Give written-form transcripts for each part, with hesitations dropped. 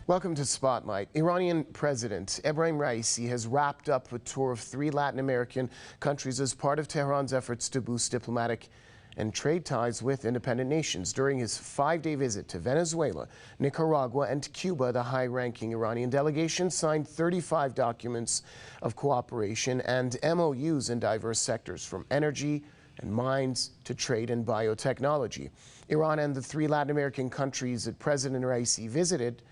Welcome to Spotlight. Iranian President Ebrahim Raisi has wrapped up a tour of 3 Latin American countries as part of Tehran's efforts to boost diplomatic and trade ties with independent nations. During his 5-day visit to Venezuela, Nicaragua, and Cuba, the high-ranking Iranian delegation signed 35 documents of cooperation and MOUs in diverse sectors, from energy and mines to trade and biotechnology. Iran and the 3 Latin American countries that President Raisi visited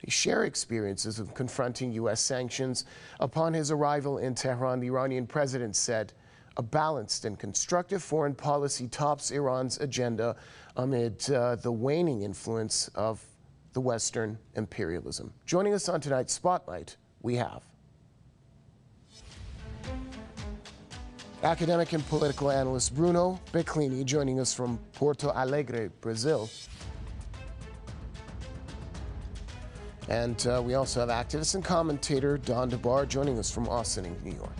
share experiences of confronting U.S. sanctions. Upon his arrival in Tehran, the Iranian president said a balanced and constructive foreign policy tops Iran's agenda amid the waning influence of the Western imperialism. Joining us on tonight's Spotlight, we have academic and political analyst Bruno Beclini, joining us from Porto Alegre, Brazil. And we also have activist and commentator Don DeBar joining us from Austin, New York.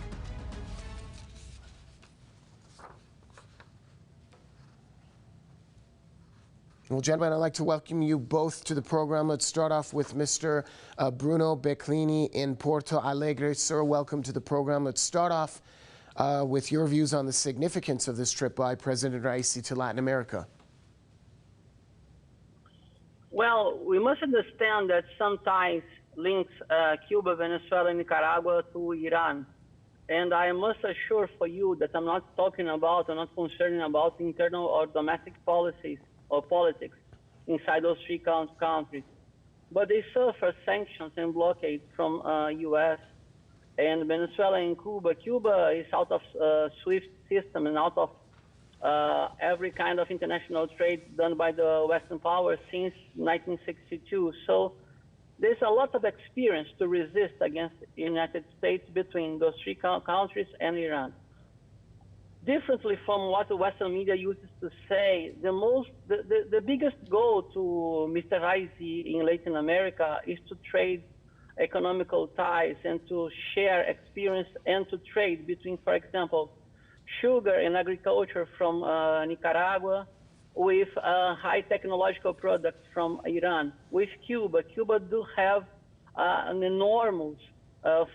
Well, gentlemen, I'd like to welcome you both to the program. Let's start off with Mr. Bruno Beclini in Porto Alegre. Sir, welcome to the program. Let's start off with your views on the significance of this trip by President Raisi to Latin America. Well, we must understand that sometimes links Cuba, Venezuela, and Nicaragua to Iran. And I must assure for you that I'm not concerned about internal or domestic policies or politics inside those 3 countries. But they suffer sanctions and blockades from U.S. and Venezuela and Cuba. Cuba is out of SWIFT system and out of every kind of international trade done by the Western powers since 1962. So there's a lot of experience to resist against the United States between those 3 countries and Iran. Differently from what the Western media uses to say, the biggest goal to Mr. Raisi in Latin America is to trade economical ties and to share experience and to trade between, for example, sugar and agriculture from Nicaragua with high technological products from Iran. With Cuba, Cuba do have an enormous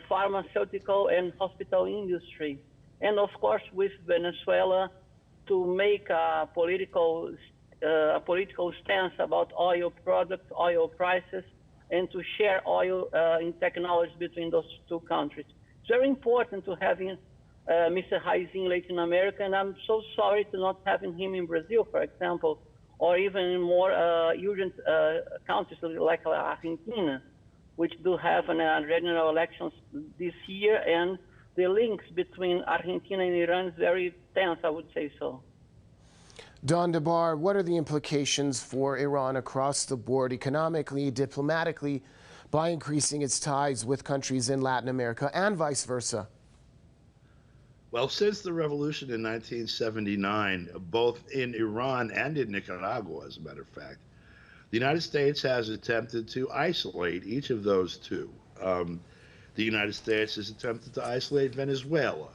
pharmaceutical and hospital industry. And of course, with Venezuela, to make a political stance about oil products, oil prices, and to share oil in technology between those 2 countries. It's very important to have Mr. Raisi in Latin America, and I'm so sorry to not having him in Brazil, for example, or even in more urgent countries like Argentina, which do have regional elections this year, and the links between Argentina and Iran is very tense, I would say so. Don DeBar, what are the implications for Iran across the board, economically, diplomatically, by increasing its ties with countries in Latin America and vice versa? Well, since the revolution in 1979, both in Iran and in Nicaragua, as a matter of fact, the United States has attempted to isolate each of those 2. The United States has attempted to isolate Venezuela.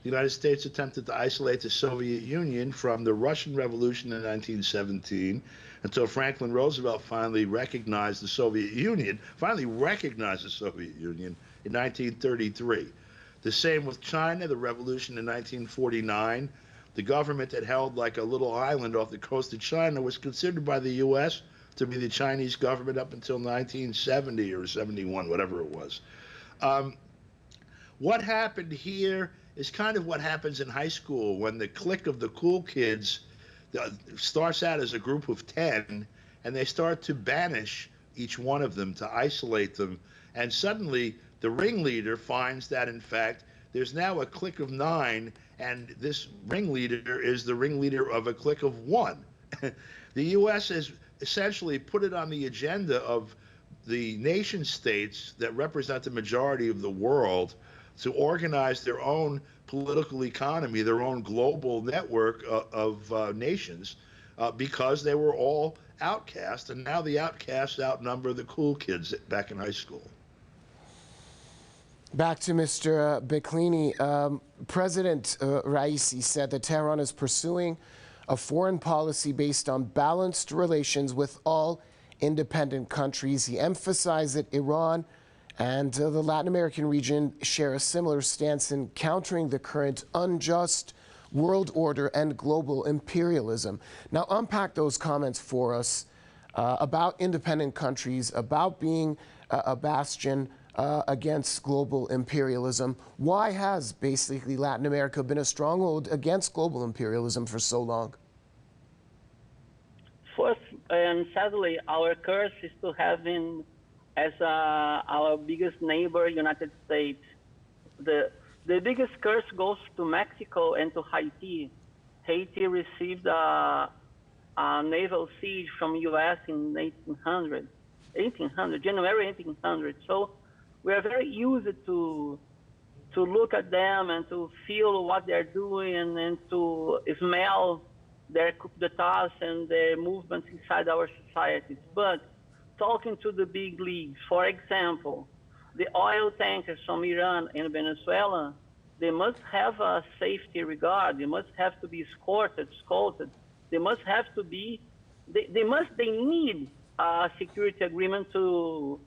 The United States attempted to isolate the Soviet Union from the Russian Revolution in 1917 until Franklin Roosevelt finally recognized the Soviet Union in 1933. The same with China, the revolution in 1949. The government that held like a little island off the coast of China was considered by the U.S. to be the Chinese government up until 1970 or 71, whatever it was. What happened here is kind of what happens in high school when the clique of the cool kids starts out as a group of 10, and they start to banish each one of them, to isolate them, and suddenly the ringleader finds that, in fact, there's now a clique of 9, and this ringleader is the ringleader of a clique of 1. The U.S. has essentially put it on the agenda of the nation states that represent the majority of the world to organize their own political economy, their own global network of nations, because they were all outcast, and now the outcasts outnumber the cool kids back in high school. Back to Mr. Beclini. President Raisi said that Tehran is pursuing a foreign policy based on balanced relations with all independent countries. He emphasized that Iran and the Latin American region share a similar stance in countering the current unjust world order and global imperialism. Now, unpack those comments for us about independent countries, about being a bastion against global imperialism. Why has basically Latin America been a stronghold against global imperialism for so long? First, and sadly, our curse is to having as our biggest neighbor, United States. The biggest curse goes to Mexico and to Haiti. Haiti received a naval siege from U.S. in 1800, January 1800. So we are very used to look at them and to feel what they're doing and to smell their coup d'etats and their movements inside our societies. But talking to the big leagues, for example, the oil tankers from Iran and Venezuela, they must have a safety regard. They must have to be escorted. They must have to be, they need a security agreement to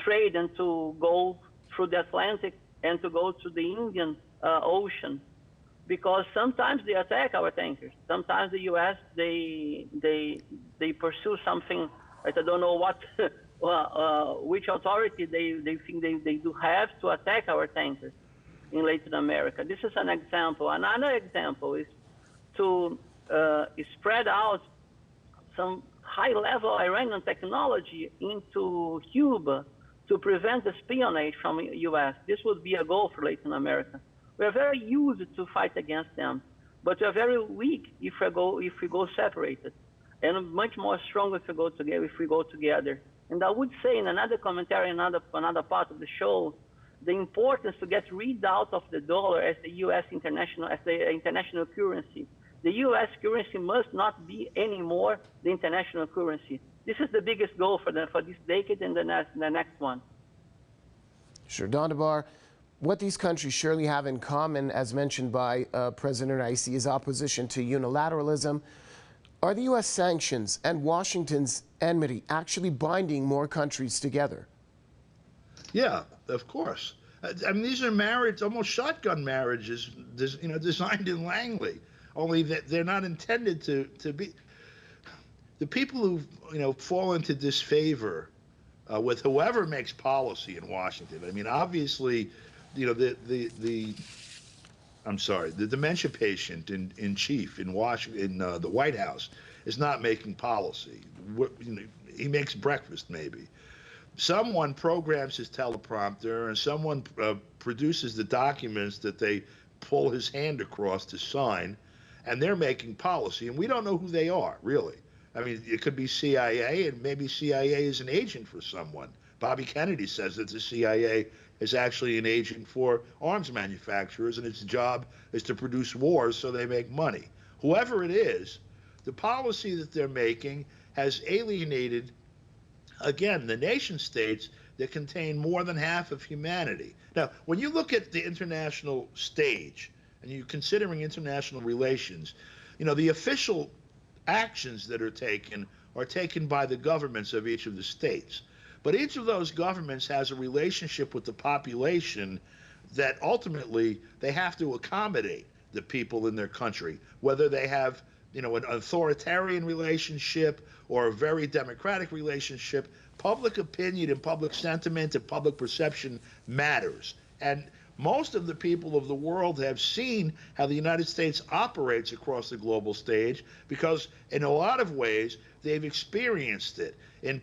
trade and to go through the Atlantic and to go to the Indian Ocean, because sometimes they attack our tankers. Sometimes the U.S. they pursue something that I don't know what which authority they think they do have to attack our tankers in Latin America. This is an example. Another example is to spread out some high-level Iranian technology into Cuba to prevent espionage from the U.S. This would be a goal for Latin America. We are very used to fight against them, but we are very weak if we go separated, and much more strong if we go together. And I would say in another commentary, another part of the show, the importance to get rid out of the dollar as the U.S. international currency. The U.S. currency must not be anymore the international currency. This is the biggest goal for this decade and the next one. Sure, Dedollarization. What these countries surely have in common, as mentioned by President Raisi, is opposition to unilateralism. Are the U.S. sanctions and Washington's enmity actually binding more countries together? Yeah, of course. I mean, these are almost shotgun marriages, designed in Langley. Only that they're not intended to be. The people who fall into disfavor with whoever makes policy in Washington. I mean, obviously, the dementia patient in chief in Washington, in the White House, is not making policy. He makes breakfast, maybe. Someone programs his teleprompter, and someone produces the documents that they pull his hand across to sign, and they're making policy. And we don't know who they are, really. I mean, it could be CIA, and maybe CIA is an agent for someone. Bobby Kennedy says that the CIA is actually an agent for arms manufacturers, and its job is to produce wars so they make money. Whoever it is, the policy that they're making has alienated, again, the nation states that contain more than half of humanity. Now, when you look at the international stage and you're considering international relations, the official actions that are taken by the governments of each of the states. But each of those governments has a relationship with the population that ultimately they have to accommodate the people in their country, whether they have an authoritarian relationship or a very democratic relationship. Public opinion and public sentiment and public perception matters. And most of the people of the world have seen how the United States operates across the global stage because in a lot of ways they've experienced it in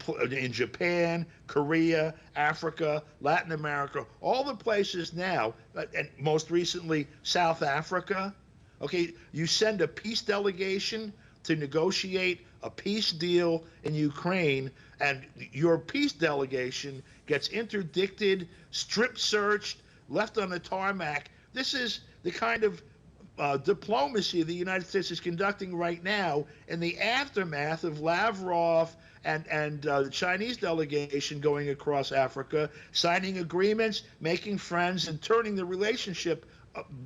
Japan, Korea, Africa, Latin America, all the places now, and most recently South Africa. Okay, you send a peace delegation to negotiate a peace deal in Ukraine, and your peace delegation gets interdicted, strip searched, left on the tarmac. This is the kind of diplomacy the United States is conducting right now in the aftermath of Lavrov and the Chinese delegation going across Africa, signing agreements, making friends, and turning the relationship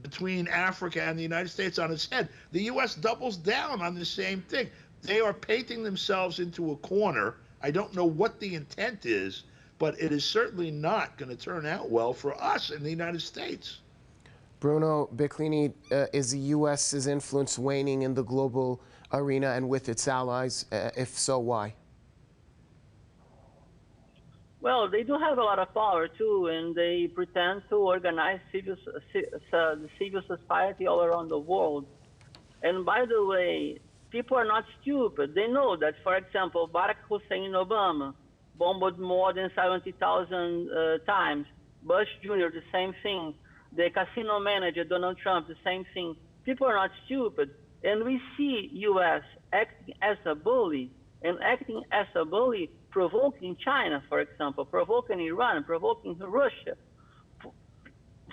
between Africa and the United States on its head. The U.S. doubles down on the same thing. they are painting themselves into a corner. I don't know what the intent is, but it is certainly not going to turn out well for us in the United States. Bruno Bicklini, is the U.S.'s influence waning in the global arena and with its allies? If so, why? Well, they do have a lot of power too, and they pretend to organize the civil society all around the world. And by the way, people are not stupid. They know that, for example, Barack Hussein Obama bombed more than 70,000 times. Bush Jr., the same thing. The casino manager, Donald Trump, the same thing. People are not stupid. And we see U.S. acting as a bully, and acting as a bully, provoking China, for example, provoking Iran, provoking Russia.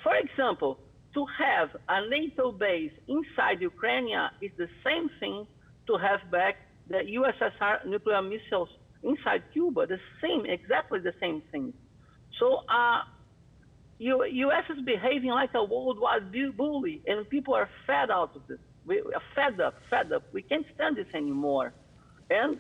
For example, to have a NATO base inside Ukraine is the same thing to have back the USSR nuclear missiles inside Cuba, exactly the same thing. So U.S. is behaving like a worldwide bully, and people are fed out of this. We are fed up. We can't stand this anymore. And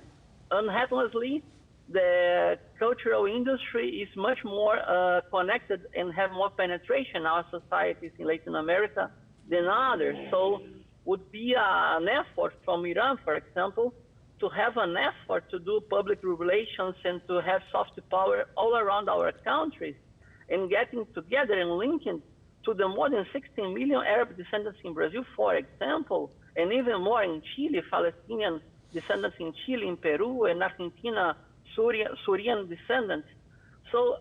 unhappily, the cultural industry is much more connected and have more penetration in our societies in Latin America than others. So would be an effort from Iran, for example, to have an effort to do public relations and to have soft power all around our countries, and getting together and linking to the more than 16 million Arab descendants in Brazil, for example, and even more in Chile, Palestinian descendants in Chile, in Peru, and Argentina, Syrian descendants. So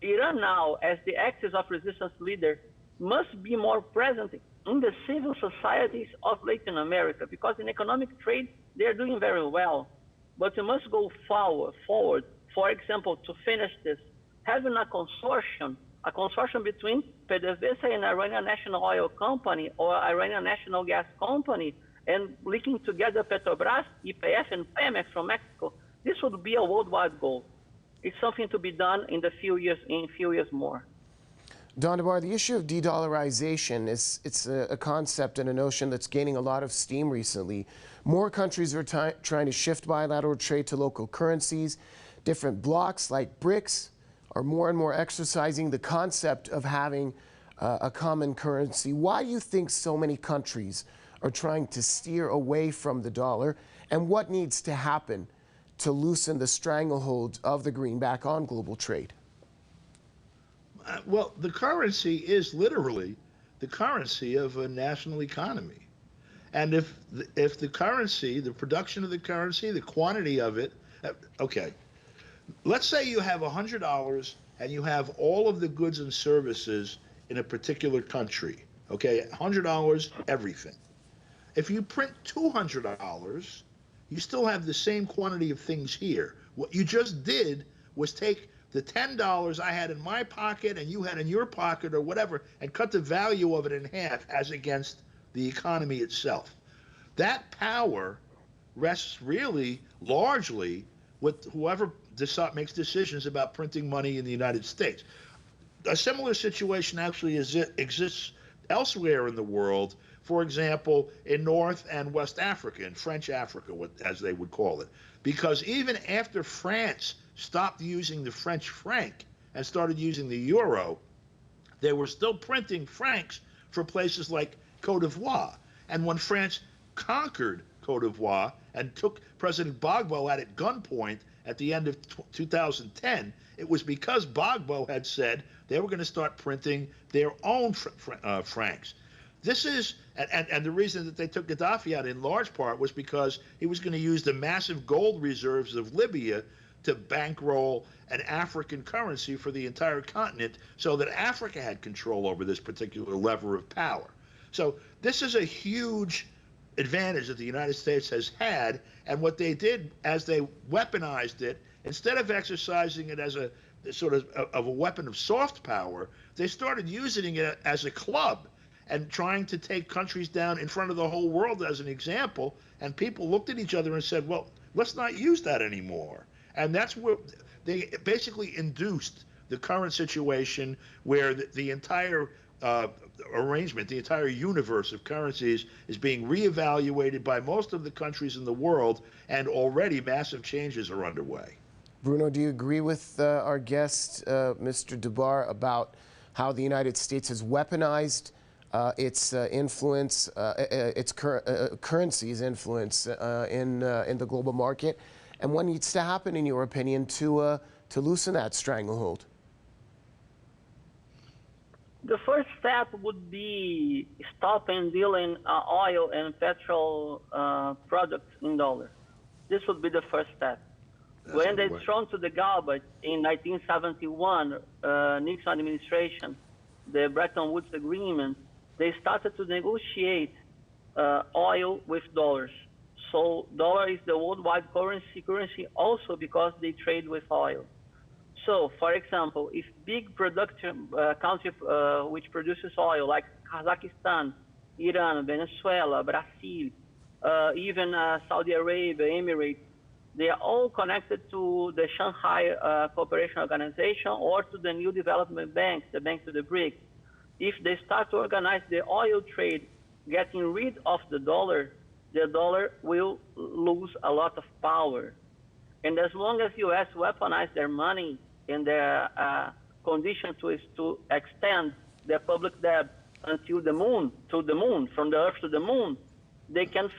Iran now, as the axis of resistance leader, must be more present in the civil societies of Latin America, because in economic trade, they are doing very well. But we must go forward. For example, to finish this, having a consortium between PDVSA and Iranian National Oil Company or Iranian National Gas Company, and linking together Petrobras, YPF, and Pemex from Mexico. This would be a worldwide goal. It's something to be done in a few years more. Don DeBar, the issue of de-dollarization it's a concept and a notion that's gaining a lot of steam recently. More countries are trying to shift bilateral trade to local currencies. Different blocs like BRICS are more and more exercising the concept of having a common currency. Why do you think so many countries are trying to steer away from the dollar, and what needs to happen to loosen the stranglehold of the greenback on global trade? Well, the currency is literally the currency of a national economy. And if the currency, the production of the currency, the quantity of it, okay, let's say you have $100 and you have all of the goods and services in a particular country, okay, $100, everything. If you print $200, you still have the same quantity of things here. What you just did was take the $10 I had in my pocket and you had in your pocket or whatever, and cut the value of it in half as against the economy itself. That power rests really largely with whoever makes decisions about printing money in the United States. A similar situation actually exists elsewhere in the world, for example, in North and West Africa, in French Africa, as they would call it. Because even after France stopped using the French franc and started using the euro, they were still printing francs for places like Cote d'Ivoire. And when France conquered Cote d'Ivoire and took President Gbagbo at gunpoint at the end of 2010, it was because Gbagbo had said they were going to start printing their own francs. This is, and the reason that they took Gaddafi out in large part was because he was going to use the massive gold reserves of Libya to bankroll an African currency for the entire continent, so that Africa had control over this particular lever of power. So this is a huge advantage that the United States has had, and what they did as they weaponized it, instead of exercising it as a sort of a weapon of soft power, they started using it as a club and trying to take countries down in front of the whole world as an example. And people looked at each other and said, well, let's not use that anymore. And that's where they basically induced the current situation where the entire arrangement, the entire universe of currencies is being reevaluated by most of the countries in the world, and already massive changes are underway. Bruno, do you agree with our guest, Mr. Debar, about how the United States has weaponized its influence, its currency's influence in the global market? And what needs to happen, in your opinion, to loosen that stranglehold? The first step would be stopping dealing oil and petrol products in dollars. This would be the first step. When they thrown to the garbage in 1971, Nixon administration, the Bretton Woods Agreement, they started to negotiate oil with dollars. So dollar is the worldwide currency also because they trade with oil. So, for example, if big production country which produces oil, like Kazakhstan, Iran, Venezuela, Brazil, even Saudi Arabia, Emirates, they are all connected to the Shanghai Cooperation Organization or to the New Development Bank, the Bank to the BRICS. If they start to organize the oil trade, getting rid of the dollar will lose a lot of power. And as long as U.S. weaponize their money and their condition is to extend their public debt until the moon, from the earth to the moon, they can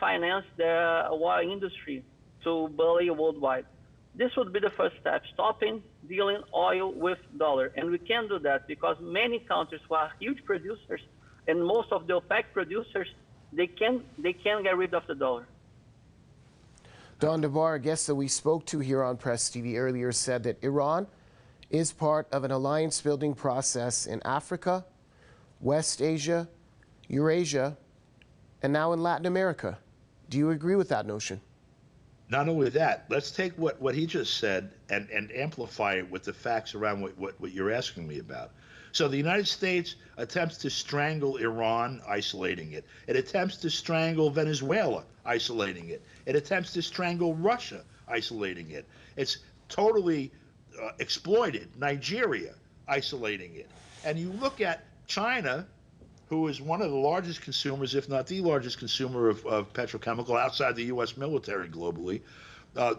finance the war industry to bully worldwide. This would be the first step, stopping dealing oil with dollar. And we can do that because many countries who are huge producers and most of the OPEC producers, they can get rid of the dollar. Don Debar, a guest that we spoke to here on Press TV earlier, said that Iran is part of an alliance-building process in Africa, West Asia, Eurasia, and now in Latin America. Do you agree with that notion? Not only that, let's take what he just said and amplify it with the facts around what you're asking me about. So the United States attempts to strangle Iran, isolating it. It attempts to strangle Venezuela, isolating it. It attempts to strangle Russia, isolating it. It's totally exploited Nigeria, isolating it. And you look at China, who is one of the largest consumers, if not the largest consumer of petrochemical outside the U.S. military globally,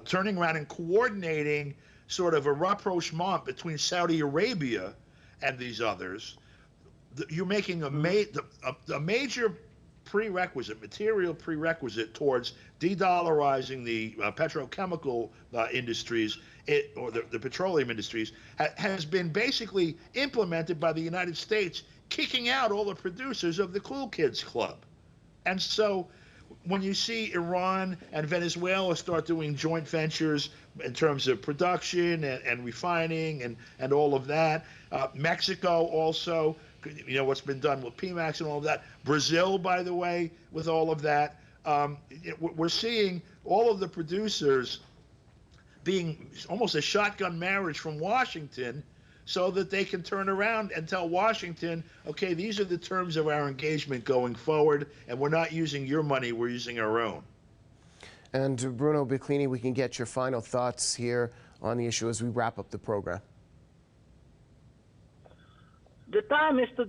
turning around and coordinating sort of a rapprochement between Saudi Arabia and these others. You're making a major prerequisite, material prerequisite towards de-dollarizing the petrochemical industries, or the petroleum industries, has been basically implemented by the United States, kicking out all the producers of the Cool Kids Club. And so when you see Iran and Venezuela start doing joint ventures in terms of production and refining and all of that, Mexico also, you know, what's been done with Pemex and all of that. Brazil, by the way, with all of that. We're seeing all of the producers being almost a shotgun marriage from Washington so that they can turn around and tell Washington, okay, these are the terms of our engagement going forward, and we're not using your money, we're using our own. And Bruno Biclini, we can get your final thoughts here on the issue as we wrap up the program. The time is to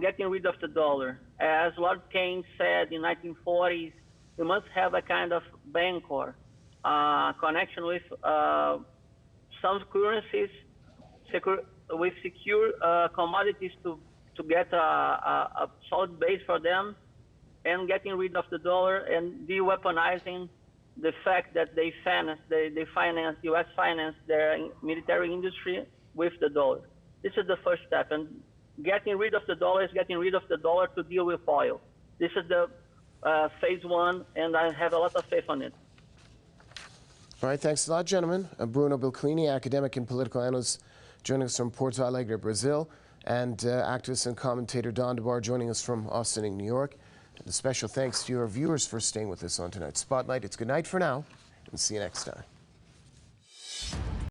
getting rid of the dollar. As Lord Keynes said in 1940s, we must have a kind of bancor connection with some currencies with secure commodities to get a solid base for them, and getting rid of the dollar and de-weaponizing the fact that they finance, U.S. finance their military industry with the dollar. This is the first step, and getting rid of the dollar is getting rid of the dollar to deal with oil. This is the phase one, and I have a lot of faith on it. All right, thanks a lot, gentlemen. Bruno Biclini, academic and political analyst, joining us from Porto Alegre, Brazil, and activist and commentator Don Debar joining us from Austin, New York. And a special thanks to your viewers for staying with us on tonight's Spotlight. It's good night for now, and see you next time.